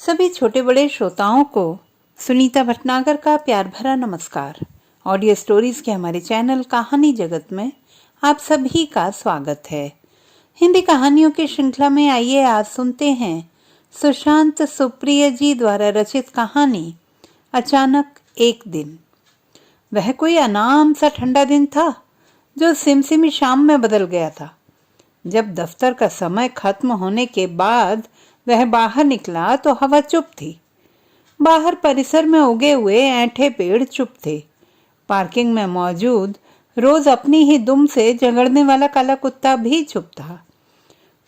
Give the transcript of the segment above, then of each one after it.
सभी छोटे बड़े श्रोताओं को सुनीता भटनागर का प्यार भरा नमस्कार। ऑडियो स्टोरीज के हमारे चैनल कहानी जगत में आप सभी का स्वागत है। हिंदी कहानियों की श्रृंखला में आइए आज सुनते हैं सुशांत सुप्रिय जी द्वारा रचित कहानी अचानक एक दिन। वह कोई अनाम सा ठंडा दिन था जो सिमसिमी शाम में बदल गया था। जब दफ्तर का समय खत्म होने के बाद वह बाहर निकला तो हवा चुप थी। बाहर परिसर में उगे हुए ऐंठे पेड़ चुप थे। पार्किंग में मौजूद रोज अपनी ही दुम से झगड़ने वाला काला कुत्ता भी चुप था।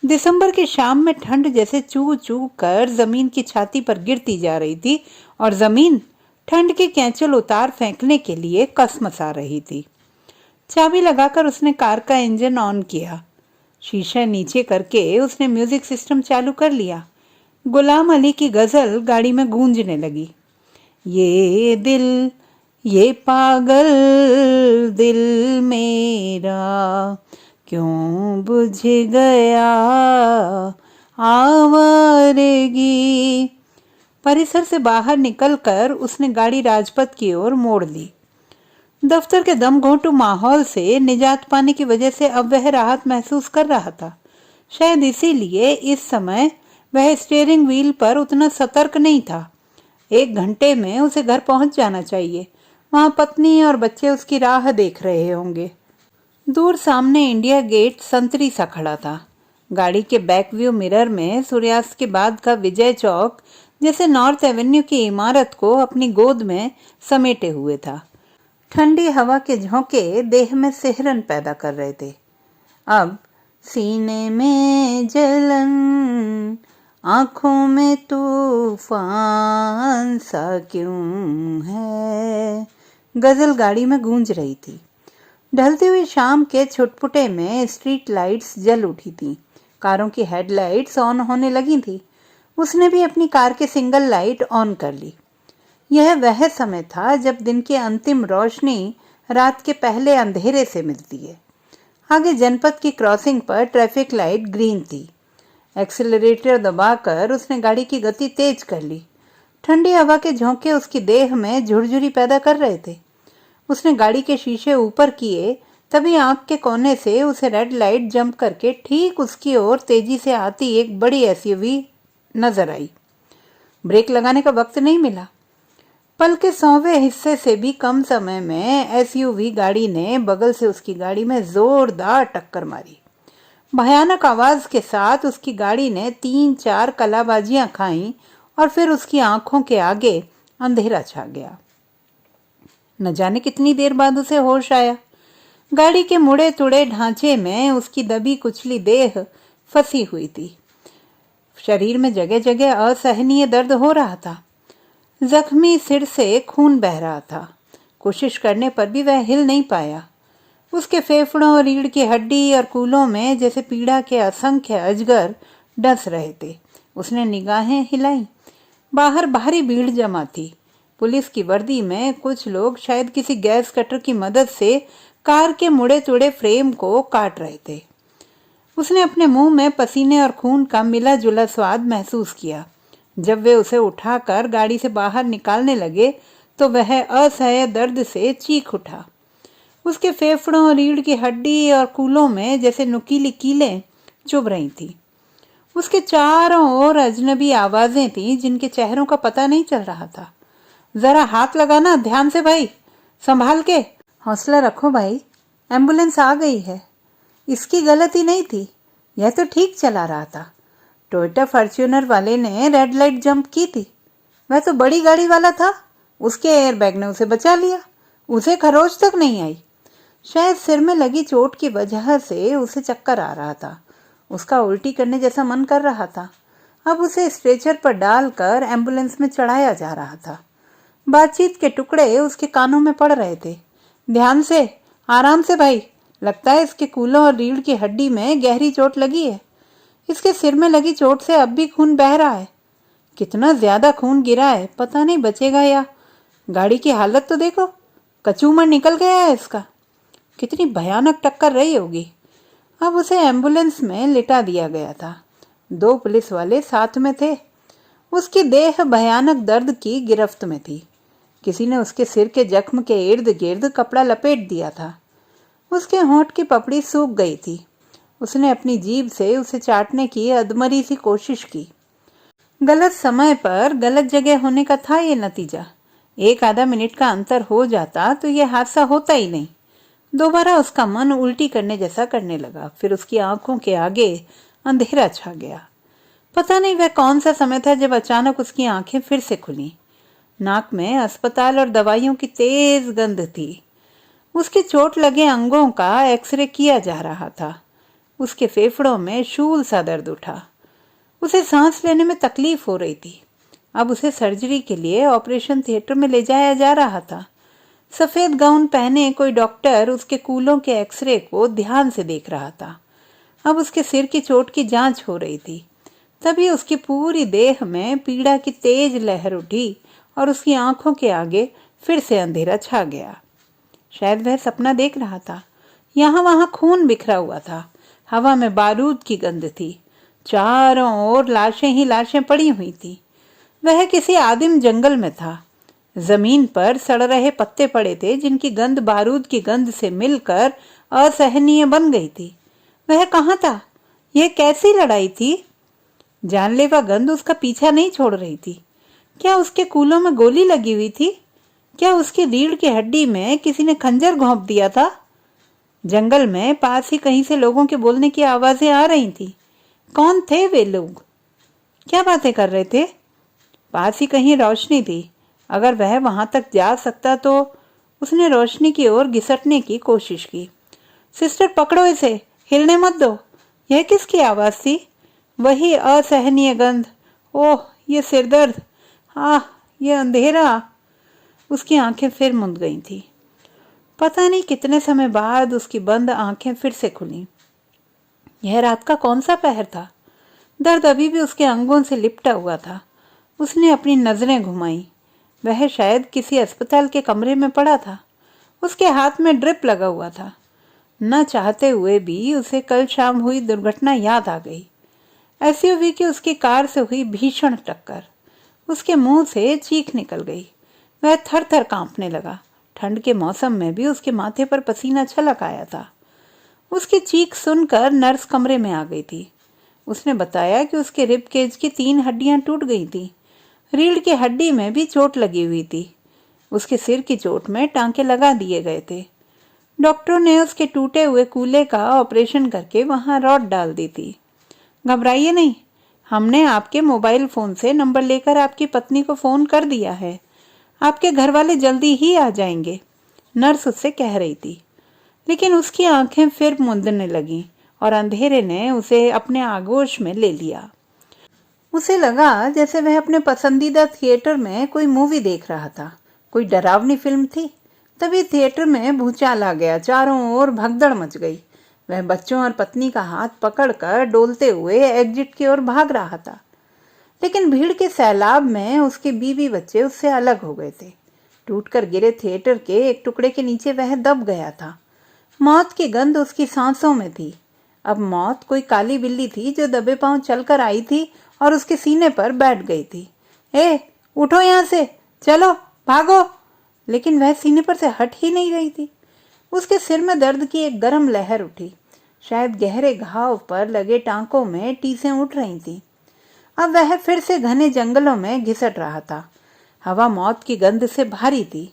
दिसंबर की शाम में ठंड जैसे चू चू कर जमीन की छाती पर गिरती जा रही थी और जमीन ठंड की कैंचल उतार फेंकने के लिए कसमसा रही थी। चाबी लगाकर उसने कार का इंजन ऑन किया। शीशा नीचे करके उसने म्यूजिक सिस्टम चालू कर लिया। गुलाम अली की गजल गाड़ी में गूंजने लगी। ये दिल, ये पागल दिल मेरा क्यों बुझ गया आवारगी। परिसर से बाहर निकलकर उसने गाड़ी राजपथ की ओर मोड़ ली। दफ्तर के दमघोंटू माहौल से निजात पाने की वजह से अब वह राहत महसूस कर रहा था। शायद इसीलिए इस समय वह स्टीयरिंग व्हील पर उतना सतर्क नहीं था। 1 घंटे में उसे घर पहुंच जाना चाहिए। वहां पत्नी और बच्चे उसकी राह देख रहे होंगे। दूर सामने इंडिया गेट संतरी सा खड़ा था। गाड़ी के बैक व्यू मिरर में सूर्यास्त के बाद का विजय चौक जैसे नॉर्थ एवेन्यू की इमारत को अपनी गोद में समेटे हुए था। ठंडी हवा के झोंके देह में सिहरन पैदा कर रहे थे। अब सीने में जलन, आंखों में तूफान सा क्यों है, गजल गाड़ी में गूंज रही थी। ढलती हुई शाम के छुटपुटे में स्ट्रीट लाइट्स जल उठी थी। कारों की हेडलाइट्स ऑन होने लगी थी। उसने भी अपनी कार के सिंगल लाइट ऑन कर ली। यह वह समय था जब दिन की अंतिम रोशनी रात के पहले अंधेरे से मिलती है। आगे जनपद की क्रॉसिंग पर ट्रैफिक लाइट ग्रीन थी। एक्सीलरेटर दबाकर उसने गाड़ी की गति तेज कर ली। ठंडी हवा के झोंके उसकी देह में झुरझुरी पैदा कर रहे थे। उसने गाड़ी के शीशे ऊपर किए, तभी आंख के कोने से उसे रेड लाइट जंप करके ठीक उसकी ओर तेजी से आती एक बड़ी एसयूवी नजर आई। ब्रेक लगाने का वक्त नहीं मिला। पल के 100वें हिस्से से भी कम समय में एसयूवी गाड़ी ने बगल से उसकी गाड़ी में जोरदार टक्कर मारी। भयानक आवाज के साथ उसकी गाड़ी ने 3-4 कलाबाजियां खाईं और फिर उसकी आंखों के आगे अंधेरा छा गया। न जाने कितनी देर बाद उसे होश आया। गाड़ी के मुड़े तुड़े ढांचे में उसकी दबी कुचली देह फंसी हुई थी। शरीर में जगह जगह असहनीय दर्द हो रहा था। जख्मी सिर से खून बह रहा था। कोशिश करने पर भी वह हिल नहीं पाया। उसके फेफड़ों, रीढ़ की हड्डी और कूलों में जैसे पीड़ा के असंख्य अजगर डस रहे थे। उसने निगाहें हिलाई। बाहर भारी भीड़ जमा थी। पुलिस की वर्दी में कुछ लोग शायद किसी गैस कटर की मदद से कार के मुड़े तुड़े फ्रेम को काट रहे थे। उसने अपने मुंह में पसीने और खून का मिला जुला स्वाद महसूस किया। जब वे उसे उठाकर गाड़ी से बाहर निकालने लगे तो वह असह्य दर्द से चीख उठा। उसके फेफड़ों, रीढ़ की हड्डी और कूलों में जैसे नुकीली कीलें चुभ रही थी। उसके चारों ओर अजनबी आवाजें थीं जिनके चेहरों का पता नहीं चल रहा था। जरा हाथ लगाना ध्यान से भाई, संभाल के, हौसला रखो भाई, एम्बुलेंस आ गई है। इसकी गलती नहीं थी, यह तो ठीक चला रहा था। टोयोटा फॉर्च्यूनर वाले ने रेड लाइट जंप की थी। वह तो बड़ी गाड़ी वाला था। उसके एयरबैग ने उसे बचा लिया। उसे खरोच तक नहीं आई। शायद सिर में लगी चोट की वजह से उसे चक्कर आ रहा था। उसका उल्टी करने जैसा मन कर रहा था। अब उसे स्ट्रेचर पर डालकर एम्बुलेंस में चढ़ाया जा रहा था। बातचीत के टुकड़े उसके कानों में पड़ रहे थे। ध्यान से, आराम से भाई, लगता है इसके कूलों और रीढ़ की हड्डी में गहरी चोट लगी है। इसके सिर में लगी चोट से अब भी खून बह रहा है। कितना ज्यादा खून गिरा है, पता नहीं बचेगा या। गाड़ी की हालत तो देखो, कचूमर निकल गया है इसका। कितनी भयानक टक्कर रही होगी। अब उसे एम्बुलेंस में लिटा दिया गया था। 2 पुलिस वाले साथ में थे। उसकी देह भयानक दर्द की गिरफ्त में थी। किसी ने उसके सिर के जख्म के इर्द गिर्द कपड़ा लपेट दिया था। उसके होंठ की पपड़ी सूख गई थी। उसने अपनी जीभ से उसे चाटने की अधमरी सी कोशिश की। गलत समय पर गलत जगह होने का था ये नतीजा। एक आधा मिनट का अंतर हो जाता तो ये हादसा होता ही नहीं। दोबारा उसका मन उल्टी करने जैसा करने लगा। फिर उसकी आंखों के आगे अंधेरा छा गया। पता नहीं वह कौन सा समय था जब अचानक उसकी आंखें फिर से खुली। नाक में अस्पताल और दवाइयों की तेज गंध थी। उसके चोट लगे अंगों का एक्सरे किया जा रहा था। उसके फेफड़ों में शूल सा दर्द उठा। उसे सांस लेने में तकलीफ हो रही थी। अब उसे सर्जरी के लिए ऑपरेशन थिएटर में ले जाया जा रहा था। सफेद गाउन पहने कोई डॉक्टर उसके कूलों के एक्सरे को ध्यान से देख रहा था। अब उसके सिर की चोट की जांच हो रही थी। तभी उसकी पूरी देह में पीड़ा की तेज लहर उठी और उसकी आंखों के आगे फिर से अंधेरा छा गया। शायद वह सपना देख रहा था। यहाँ वहां खून बिखरा हुआ था। हवा में बारूद की गंध थी। चारों ओर लाशें ही लाशें पड़ी हुई थी। वह किसी आदिम जंगल में था। जमीन पर सड़ रहे पत्ते पड़े थे जिनकी गंध बारूद की गंध से मिलकर असहनीय बन गई थी। वह कहाँ था? यह कैसी लड़ाई थी? जानलेवा गंध उसका पीछा नहीं छोड़ रही थी। क्या उसके कूलों में गोली लगी हुई थी? क्या उसकी रीढ़ की हड्डी में किसी ने खंजर घोंप दिया था? जंगल में पास ही कहीं से लोगों के बोलने की आवाजें आ रही थी। कौन थे वे लोग? क्या बातें कर रहे थे? पास ही कहीं रोशनी थी। अगर वह वहां तक जा सकता तो। उसने रोशनी की ओर घिसटने की कोशिश की। सिस्टर पकड़ो इसे, हिलने मत दो। यह किसकी आवाज थी? वही असहनीय गंध। ओह, ये सिरदर्द। आह, ये अंधेरा। उसकी आंखें फिर मुंद गई थी। पता नहीं कितने समय बाद उसकी बंद आंखें फिर से खुली। यह रात का कौन सा पहर था? दर्द अभी भी उसके अंगों से लिपटा हुआ था। उसने अपनी नजरें घुमाई। वह शायद किसी अस्पताल के कमरे में पड़ा था। उसके हाथ में ड्रिप लगा हुआ था। न चाहते हुए भी उसे कल शाम हुई दुर्घटना याद आ गई। एसयूवी की उसकी कार से हुई भीषण टक्कर। उसके मुंह से चीख निकल गई। वह थर थर कांपने लगा। ठंड के मौसम में भी उसके माथे पर पसीना छलक आया था। उसकी चीख सुनकर नर्स कमरे में आ गई थी। उसने बताया कि उसके रिब केज की 3 हड्डियां टूट गई थी। रीढ़ की हड्डी में भी चोट लगी हुई थी। उसके सिर की चोट में टांके लगा दिए गए थे। डॉक्टरों ने उसके टूटे हुए कूल्हे का ऑपरेशन करके वहां रॉड डाल दी थी। घबराइए नहीं, हमने आपके मोबाइल फोन से नंबर लेकर आपकी पत्नी को फोन कर दिया है। आपके घर वाले जल्दी ही आ जाएंगे, नर्स उससे कह रही थी। लेकिन उसकी आंखें फिर मूंदने लगीं और अंधेरे ने उसे अपने आगोश में ले लिया। उसे लगा जैसे वह अपने पसंदीदा थिएटर में कोई मूवी देख रहा था। कोई डरावनी फिल्म थी। तभी थिएटर में भूचाल आ गया। चारों ओर भगदड़ मच गई। वह बच्चों और पत्नी का हाथ पकड़कर डोलते हुए एग्जिट की ओर भाग रहा था। लेकिन भीड़ के सैलाब में उसके बीवी बच्चे उससे अलग हो गए थे। टूटकर गिरे थिएटर के एक टुकड़े के नीचे वह दब गया था। मौत की गंध उसकी सांसों में थी। अब मौत कोई काली बिल्ली थी जो दबे पांव चलकर आई थी और उसके सीने पर बैठ गई थी। ए, उठो यहां से, चलो, भागो। लेकिन वह सीने पर से हट ही नहीं रही थी। उसके सिर में दर्द की एक गर्म लहर उठी। शायद गहरे घाव पर लगे टांकों में टीसें उठ रही थीं। अब वह फिर से घने जंगलों में घिसट रहा था। हवा मौत की गंध से भारी थी।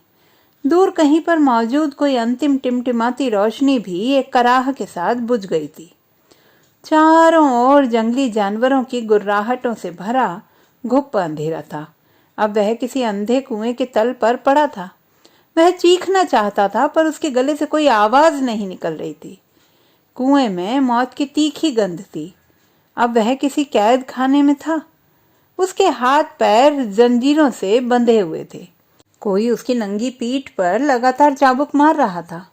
दूर कहीं पर मौजूद कोई अंतिम टिमटिमाती रोशनी भी एक कराह के साथ बुझ गई थी। चारों ओर जंगली जानवरों की गुर्राहटों से भरा घुप अंधेरा था। अब वह किसी अंधे कुएं के तल पर पड़ा था। वह चीखना चाहता था पर उसके गले से कोई आवाज नहीं निकल रही थी। कुएं में मौत की तीखी गंध थी। अब वह किसी कैद खाने में था। उसके हाथ पैर जंजीरों से बंधे हुए थे। कोई उसकी नंगी पीठ पर लगातार चाबुक मार रहा था।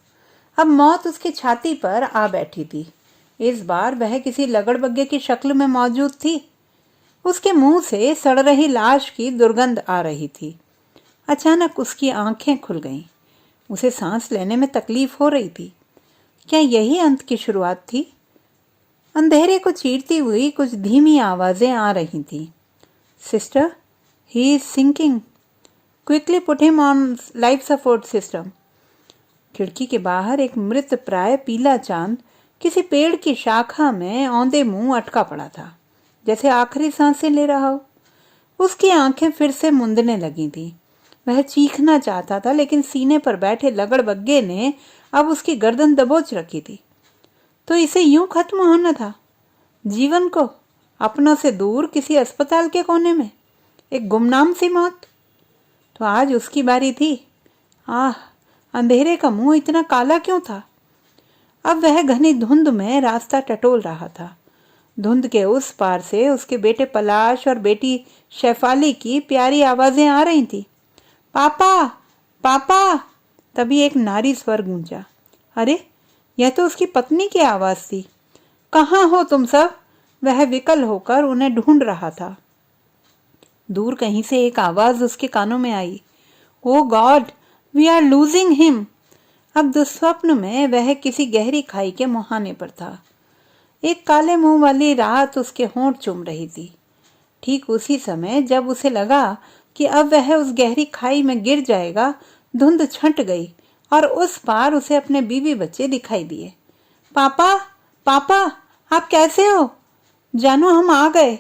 अब मौत उसकी छाती पर आ बैठी थी। इस बार वह किसी लगड़बग्गे की शक्ल में मौजूद थी। उसके मुंह से सड़ रही लाश की दुर्गंध आ रही थी। अचानक उसकी आंखें खुल गईं। उसे सांस लेने में तकलीफ हो रही थी। क्या यही अंत की शुरुआत थी? अंधेरे को चीरती हुई कुछ धीमी आवाजें आ रही थीं। Sister, he is sinking. Quickly put him on life support system. खिड़की के बाहर एक मृत प्राय पीला चांद किसी पेड़ की शाखा में औंधे मुंह अटका पड़ा था, जैसे आखिरी सांसें ले रहा हो। उसकी आंखें फिर से मुंदने लगी थी। वह चीखना चाहता था, लेकिन सीने पर बैठे लगड़बग्गे ने अब उसकी गर्दन दबोच रखी थी। तो इसे यूं खत्म होना था, जीवन को अपनों से दूर किसी अस्पताल के कोने में, एक गुमनाम सी मौत। तो आज उसकी बारी थी। आह, अंधेरे का मुंह इतना काला क्यों था? अब वह घनी धुंध में रास्ता टटोल रहा था। धुंध के उस पार से उसके बेटे पलाश और बेटी शेफाली की प्यारी आवाजें आ रही थी। पापा, पापा! तभी एक नारी स्वर गूंजा। अरे, यह तो उसकी पत्नी की आवाज थी। कहाँ हो तुम सब? वह विकल होकर उन्हें ढूंढ रहा था। दूर कहीं से एक आवाज उसके कानों में आई। Oh God, we are losing him. अब दुस्वप्न में वह किसी गहरी खाई के मुहाने पर था। एक काले मुंह वाली रात उसके होंठ चूम रही थी। ठीक उसी समय जब उसे लगा कि अब वह उस गहरी खाई में गिर जाएगा, धुंध छंट गई और उस पार उसे अपने बीवी बच्चे दिखाई दिए। पापा, पापा, आप कैसे हो? जानो, हम आ गए।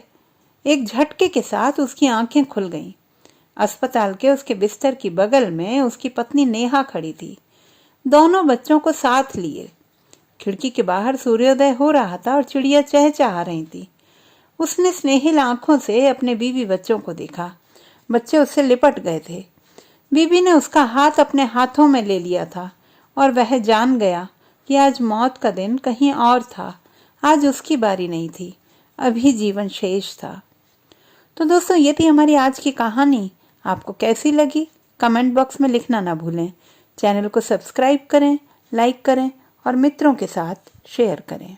एक झटके के साथ उसकी आंखें खुल गईं। अस्पताल के उसके बिस्तर की बगल में उसकी पत्नी नेहा खड़ी थी, दोनों बच्चों को साथ लिए। खिड़की के बाहर सूर्योदय हो रहा था और चिड़िया चहचहा रही थी। उसने स्नेहिल आंखों से अपने बीवी बच्चों को देखा। बच्चे उससे लिपट गए थे। बीबी ने उसका हाथ अपने हाथों में ले लिया था और वह जान गया कि आज मौत का दिन कहीं और था। आज उसकी बारी नहीं थी, अभी जीवन शेष था। तो दोस्तों, ये थी हमारी आज की कहानी। आपको कैसी लगी कमेंट बॉक्स में लिखना ना भूलें। चैनल को सब्सक्राइब करें, लाइक करें और मित्रों के साथ शेयर करें।